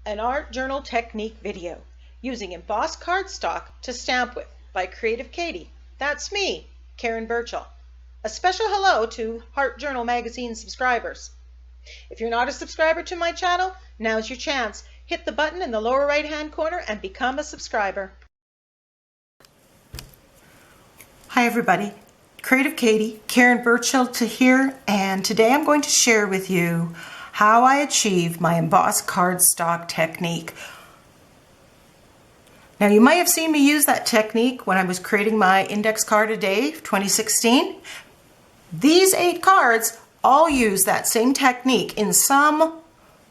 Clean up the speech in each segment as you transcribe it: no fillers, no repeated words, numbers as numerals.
An art journal technique video using embossed cardstock to stamp with by Creative Katie. That's me, Karen Burchell. A special hello to Art Journal magazine subscribers. If you're not a subscriber to my channel, now's your chance. Hit the button in the lower right hand corner and become a subscriber. Hi everybody, Creative Katie, Karen Burchell here, and today I'm going to share with you how I achieved my embossed cardstock technique. Now you might have seen me use that technique when I was creating my index card a day 2016. These 8 cards all use that same technique in some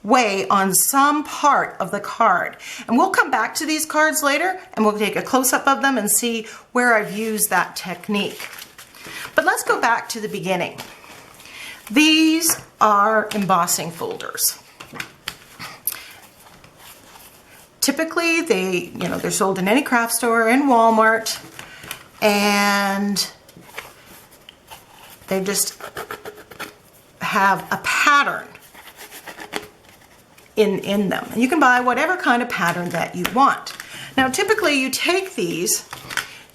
way on some part of the card. And we'll come back to these cards later and we'll take a close-up of them and see where I've used that technique. But let's go back to the beginning. These are embossing folders. Typically they're sold in any craft store, in Walmart, and they just have a pattern in them. And you can buy whatever kind of pattern that you want. Now typically you take these,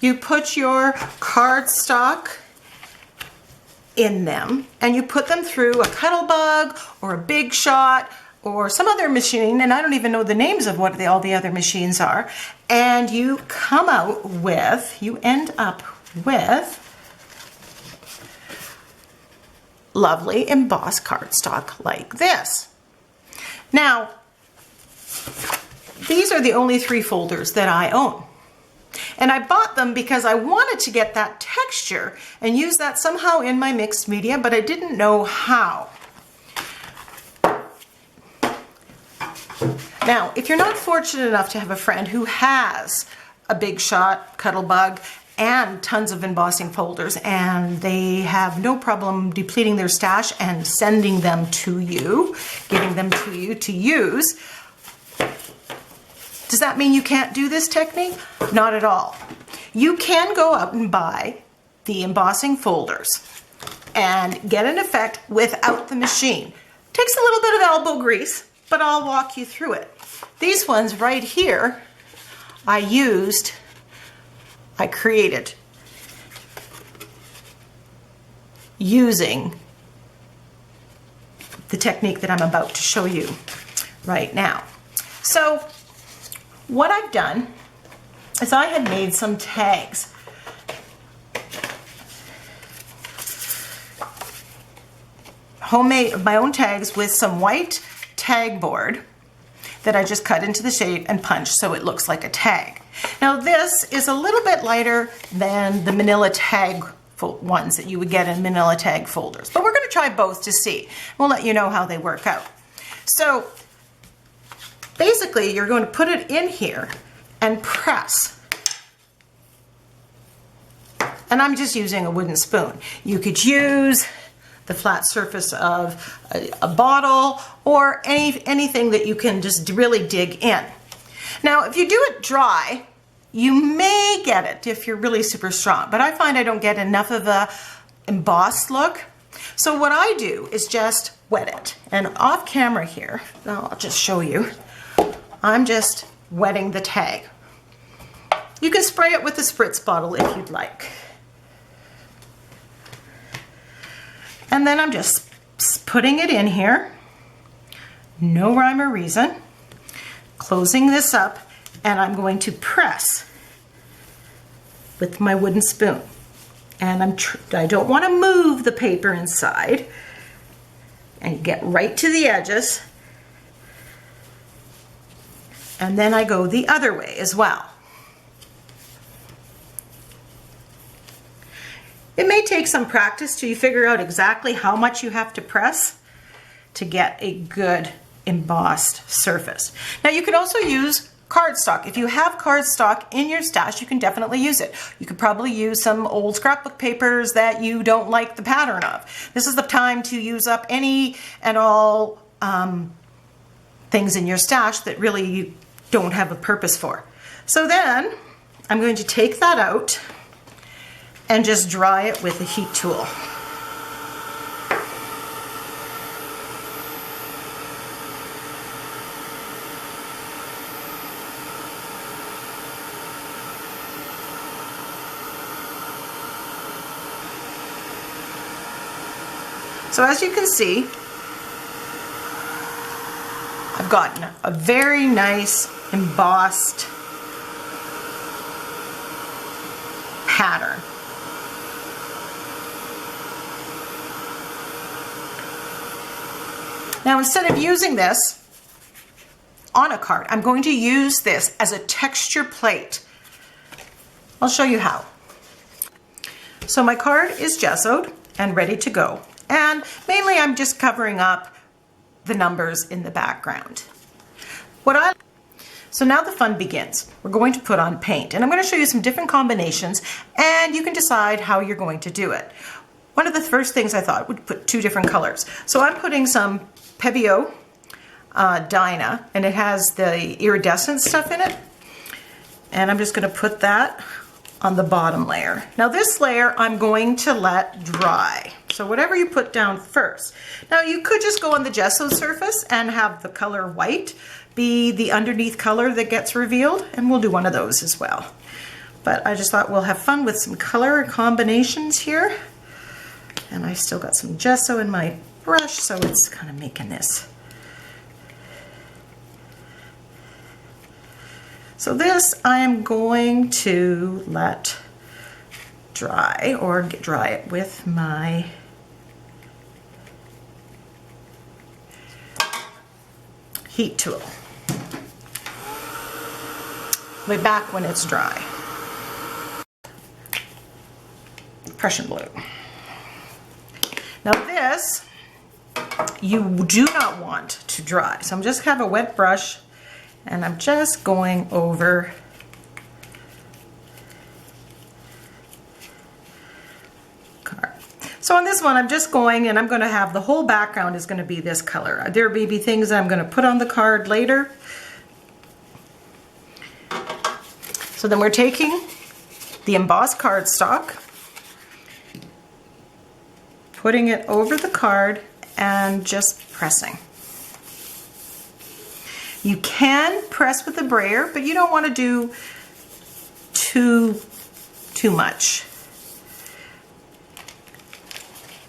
you put your cardstock in them and you put them through a Cuttlebug or a Big Shot or some other machine, and I don't even know the names of what all the other machines are, and you come out with, you end up with lovely embossed cardstock like this. Now, these are the only 3 folders that I own. And I bought them because I wanted to get that texture and use that somehow in my mixed media, but I didn't know how. Now, if you're not fortunate enough to have a friend who has a Big Shot, Cuttlebug, and tons of embossing folders, and they have no problem depleting their stash and sending them to you, giving them to you to use, does that mean you can't do this technique? Not at all. You can go out and buy the embossing folders and get an effect without the machine. Takes a little bit of elbow grease, but I'll walk you through it. These ones right here, I created using the technique that I'm about to show you right now. So what I've done is I had made some tags. Homemade, my own tags with some white tag board that I just cut into the shape and punched so it looks like a tag. Now this is a little bit lighter than the manila tag ones that you would get in manila tag folders, but we're going to try both to see. We'll let you know how they work out. So basically you're going to put it in here and press. And I'm just using a wooden spoon. You could use the flat surface of a bottle or anything that you can just really dig in. Now, if you do it dry, you may get it if you're really super strong, but I find I don't get enough of a embossed look. So what I do is just wet it. And off camera here, I'll just show you, I'm just wetting the tag. You can spray it with a spritz bottle if you'd like. And then I'm just putting it in here, no rhyme or reason, closing this up, and I'm going to press with my wooden spoon. And I don't want to move the paper inside, and get right to the edges. And then I go the other way as well. It may take some practice till you figure out exactly how much you have to press to get a good embossed surface. Now you could also use cardstock. If you have cardstock in your stash, you can definitely use it. You could probably use some old scrapbook papers that you don't like the pattern of. This is the time to use up any and all things in your stash that really you don't have a purpose for. So then I'm going to take that out and just dry it with a heat tool. So as you can see, I've gotten a very nice embossed pattern. Now instead of using this on a card, I'm going to use this as a texture plate. I'll show you how. So my card is gessoed and ready to go. And mainly I'm just covering up the numbers in the background. So now the fun begins. We're going to put on paint, and I'm going to show you some different combinations, and you can decide how you're going to do it. One of the first things I thought would put 2 different colors. So I'm putting some Pebeo Dyna, and it has the iridescent stuff in it, and I'm just going to put that on the bottom layer. Now this layer I'm going to let dry. So whatever you put down first. Now you could just go on the gesso surface and have the color white be the underneath color that gets revealed, and we'll do one of those as well. But I just thought we'll have fun with some color combinations here. And I still got some gesso in my brush, so it's kind of making this. So this I am going to let dry, or dry it with my heat tool. Way back when it's dry. Prussian blue. Now this, you do not want to dry. So I'm just have a wet brush, and I'm just going over card. So on this one, I'm just going, and I'm going to have the whole background is going to be this color. There may be things I'm going to put on the card later. So then we're taking the embossed cardstock, putting it over the card, and just pressing. You can press with a brayer, but you don't want to do too much.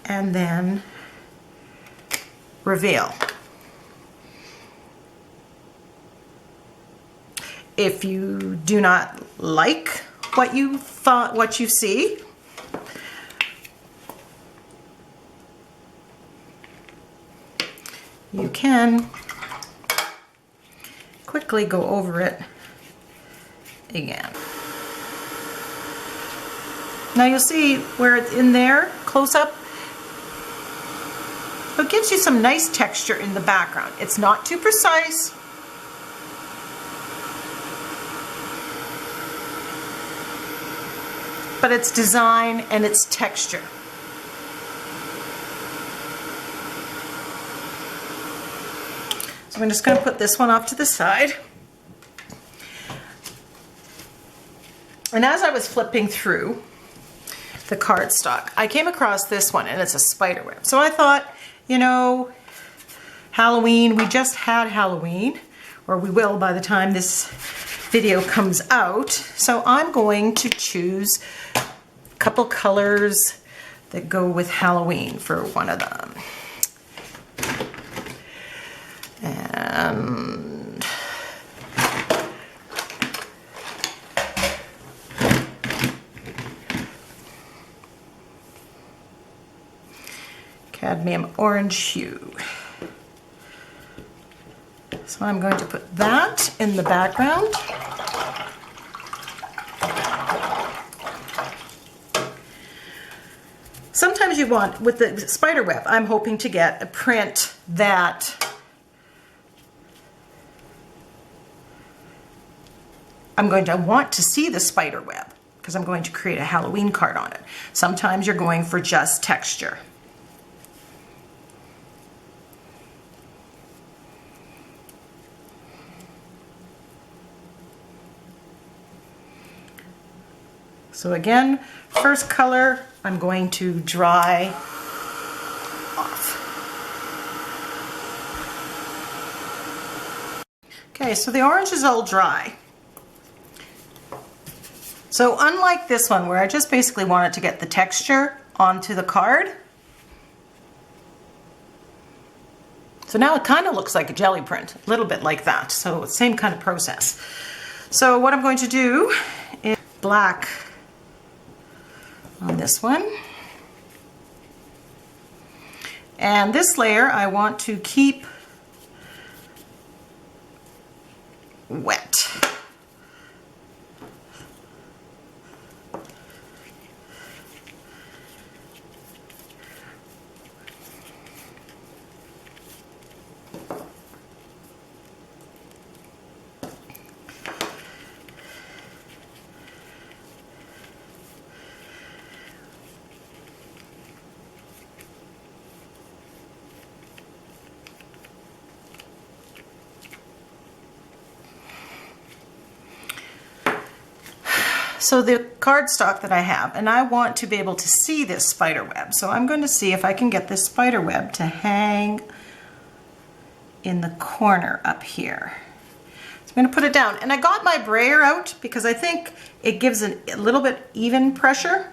And then reveal. If you do not like what you see, you can quickly go over it again. Now you'll see where it's in there, close up. It gives you some nice texture in the background. It's not too precise. But it's design and it's texture. So I'm just going to put this one off to the side. And as I was flipping through the cardstock, I came across this one, and it's a spider web. So I thought, you know, Halloween, we just had Halloween, or we will by the time this video comes out. So I'm going to choose a couple colors that go with Halloween for one of them. And cadmium orange hue. So I'm going to put that in the background. Sometimes you want, with the spider web, I'm hoping to get a print that I'm going to want to see the spider web, because I'm going to create a Halloween card on it. Sometimes you're going for just texture. So again, first color, I'm going to dry off. Okay, so the orange is all dry. So unlike this one where I just basically wanted to get the texture onto the card, So now it kind of looks like a jelly print, a little bit like that. So same kind of process. So what I'm going to do is black on this one. And this layer I want to keep wet. So the cardstock that I have, and I want to be able to see this spider web. So I'm going to see if I can get this spider web to hang in the corner up here. So I'm going to put it down. And I got my brayer out because I think it gives a little bit even pressure.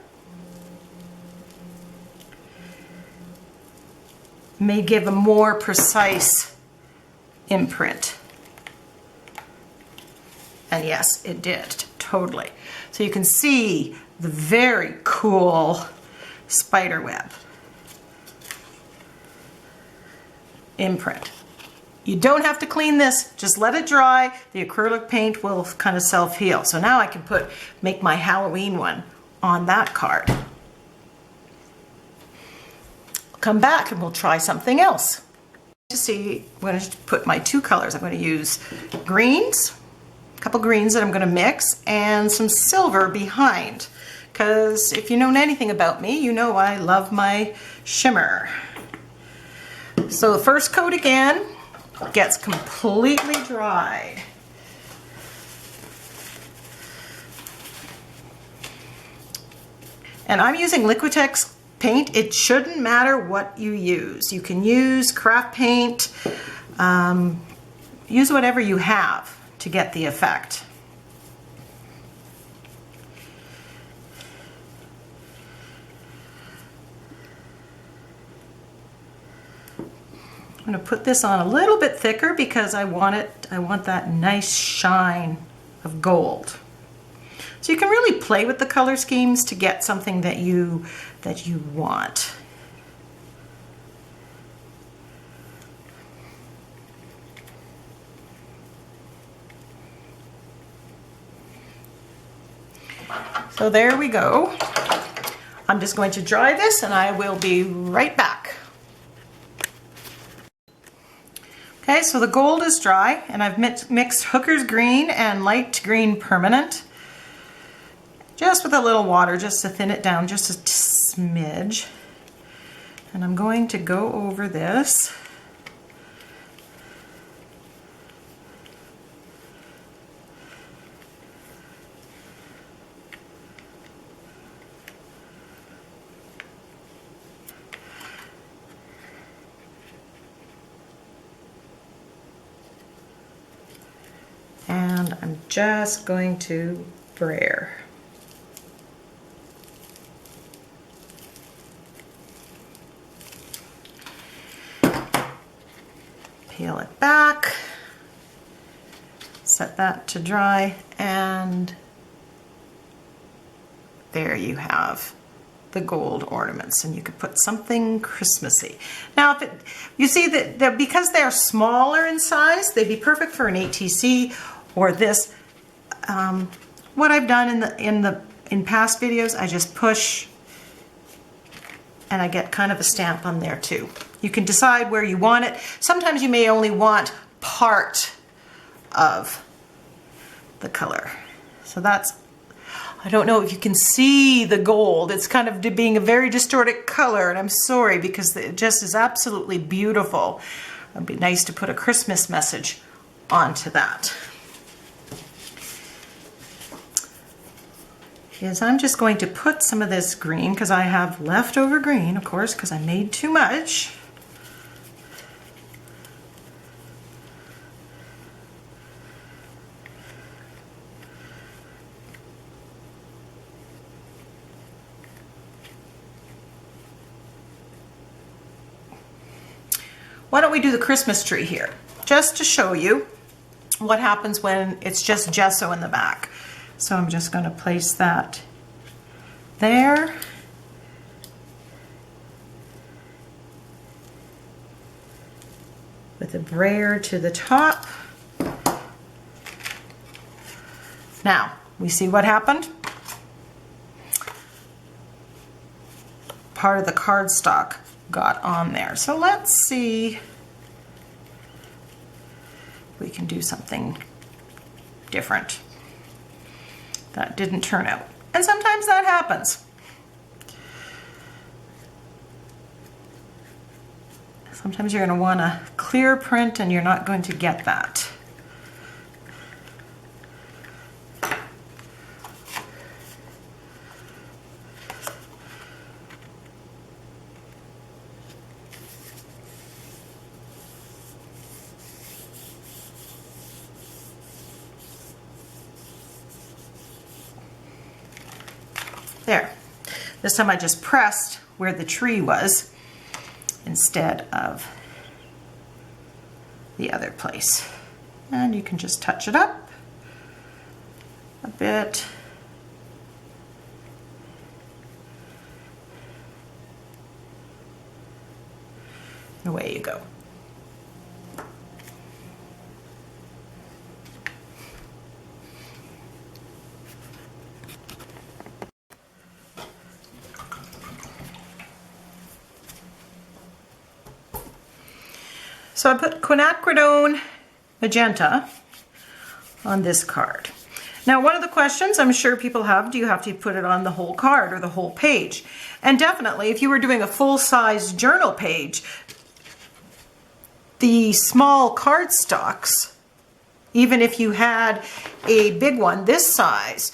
May give a more precise imprint. And yes, it did, totally. So you can see the very cool spider web imprint. You don't have to clean this, just let it dry. The acrylic paint will kind of self-heal. So now I can make my Halloween one on that card. Come back and we'll try something else. To see, I'm going to put my two colors. I'm going to use greens, a couple greens that I'm going to mix, and some silver behind. Because if you know anything about me, you know I love my shimmer. So the first coat again gets completely dried. And I'm using Liquitex paint. It shouldn't matter what you use. You can use craft paint, use whatever you have to get the effect. I'm going to put this on a little bit thicker because I want that nice shine of gold. So you can really play with the color schemes to get something that you want. So there we go. I'm just going to dry this and I will be right back. Okay, so the gold is dry and I've mixed Hooker's Green and Light Green Permanent. Just with a little water, just to thin it down just a smidge. And I'm going to go over this. And I'm just going to brayer. Peel it back, set that to dry, and there you have the gold ornaments, and you could put something Christmassy. Now, you see that because they're smaller in size, they'd be perfect for an ATC or this. What I've done in past videos, I just push, and I get kind of a stamp on there too. You can decide where you want it. Sometimes you may only want part of the color. So that's, I don't know if you can see the gold. It's kind of being a very distorted color, and I'm sorry because it just is absolutely beautiful. It'd be nice to put a Christmas message onto that. Is I'm just going to put some of this green, because I have leftover green, of course, because I made too much. why don't we do the Christmas tree here, just to show you what happens when it's just gesso in the back. So I'm just going to place that there. With a brayer to the top. Now, we see what happened? Part of the cardstock got on there. So let's see if we can do something different. That didn't turn out. And sometimes that happens. Sometimes you're going to want a clear print and you're not going to get that. There. This time I just pressed where the tree was instead of the other place. And you can just touch it up a bit. And away you go. So I put quinacridone magenta on this card. Now, one of the questions I'm sure people have, do you have to put it on the whole card or the whole page? And definitely, if you were doing a full-size journal page, the small cardstocks, even if you had a big one this size,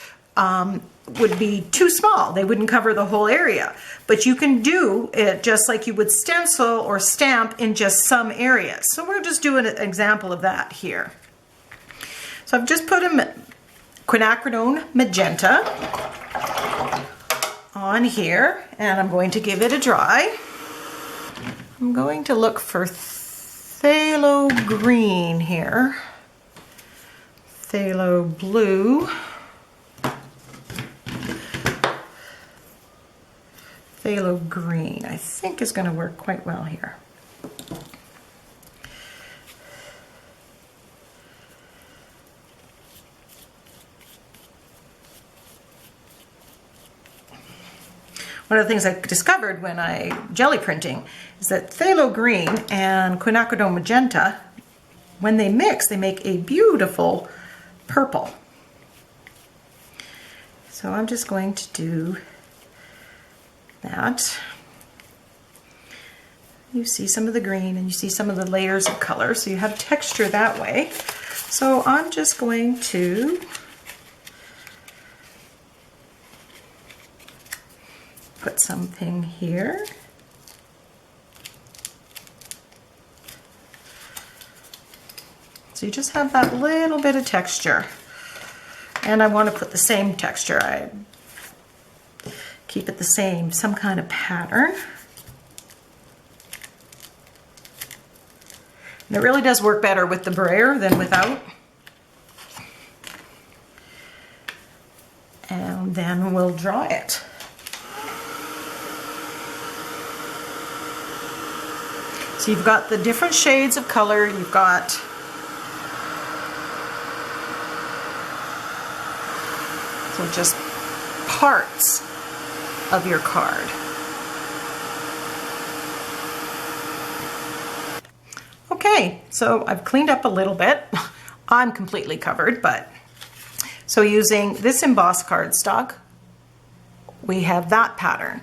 would be too small. They wouldn't cover the whole area. But you can do it just like you would stencil or stamp in just some areas. So we're just doing an example of that here. So I've just put a quinacridone magenta on here, and I'm going to give it a dry. I'm going to look for phthalo green here, phthalo blue, phthalo green, I think is going to work quite well here. One of the things I discovered when I jelly printing is that phthalo green and quinacridone magenta, when they mix, they make a beautiful purple. So I'm just going to do that. You see some of the green and you see some of the layers of color, so you have texture that way. So I'm just going to put something here. So you just have that little bit of texture. And I want to put the same texture. I keep it the same, some kind of pattern. And it really does work better with the brayer than without. And then we'll dry it. So you've got the different shades of color, you've got just parts of your card. Okay, so I've cleaned up a little bit. I'm completely covered, but so using this embossed cardstock, we have that pattern.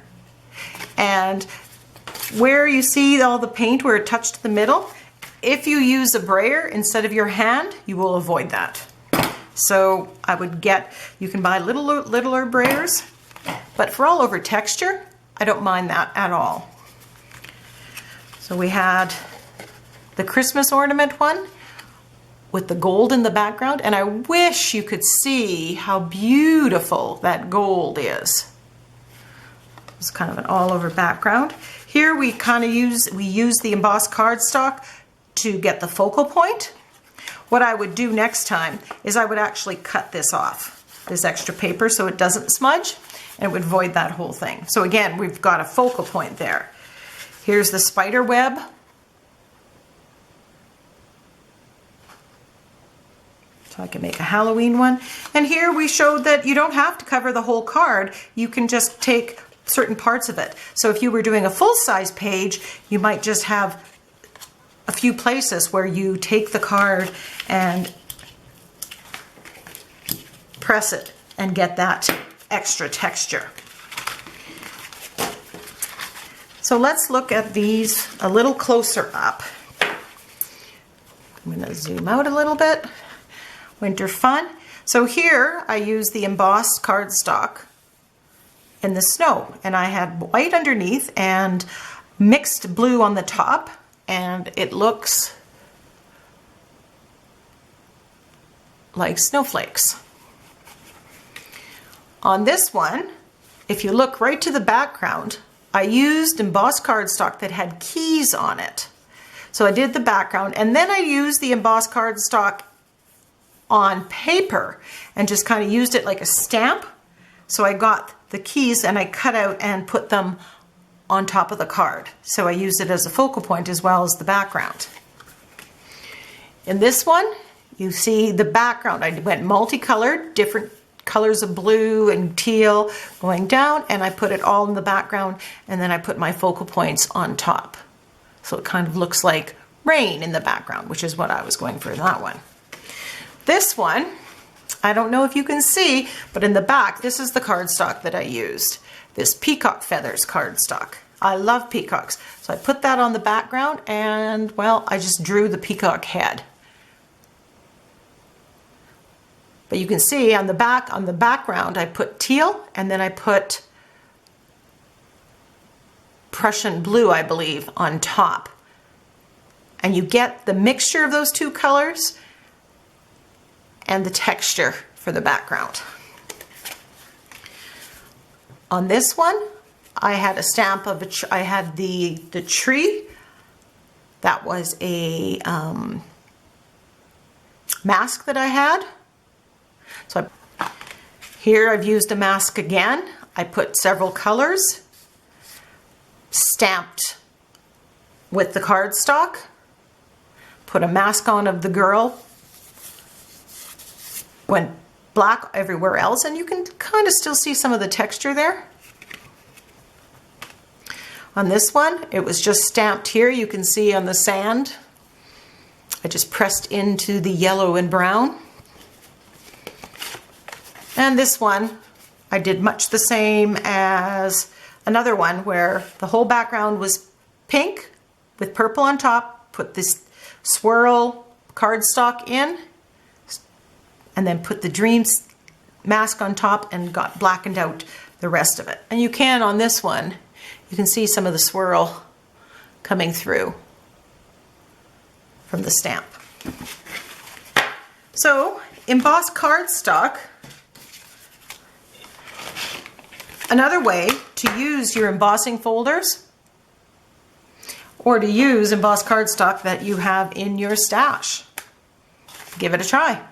And where you see all the paint where it touched the middle, if you use a brayer instead of your hand, you will avoid that. So I would get, you can buy littler brayers, but for all over texture, I don't mind that at all. So we had the Christmas ornament one with the gold in the background, and I wish you could see how beautiful that gold is. It's kind of an all over background. Here we use the embossed cardstock to get the focal point. What I would do next time is I would actually cut this off, this extra paper, so it doesn't smudge, and it would void that whole thing. So again, we've got a focal point there. Here's the spider web. So I can make a Halloween one. And here we showed that you don't have to cover the whole card. You can just take certain parts of it. So if you were doing a full-size page, you might just have a few places where you take the card and press it and get that extra texture. So let's look at these a little closer up. I'm going to zoom out a little bit. Winter Fun. So here I use the embossed cardstock in the snow, and I had white underneath and mixed blue on the top, and it looks like snowflakes. On this one, if you look right to the background, I used embossed cardstock that had keys on it. So I did the background, and then I used the embossed cardstock on paper and just kind of used it like a stamp. So I got the keys and I cut out and put them on top of the card. So I used it as a focal point as well as the background. In this one, you see the background. I went multicolored, different colors of blue and teal going down, and I put it all in the background, and then I put my focal points on top. So it kind of looks like rain in the background, which is what I was going for in that one. This one, I don't know if you can see, but in the back, this is the cardstock that I used. This peacock feathers cardstock. I love peacocks. So I put that on the background, and well, I just drew the peacock head. But you can see on the background, I put teal, and then I put Prussian blue, I believe, on top. And you get the mixture of those two colors and the texture for the background. On this one, I had a stamp of I had the tree. That was a mask that I had. So here I've used a mask again. I put several colors, stamped with the cardstock, put a mask on of the girl, went black everywhere else, and you can kind of still see some of the texture there. On this one, it was just stamped here. You can see on the sand, I just pressed into the yellow and brown. And this one, I did much the same as another one where the whole background was pink with purple on top, put this swirl cardstock in, and then put the dreams mask on top and got blackened out the rest of it. And you can on this one, you can see some of the swirl coming through from the stamp. So, embossed cardstock. Another way to use your embossing folders or to use embossed cardstock that you have in your stash. Give it a try.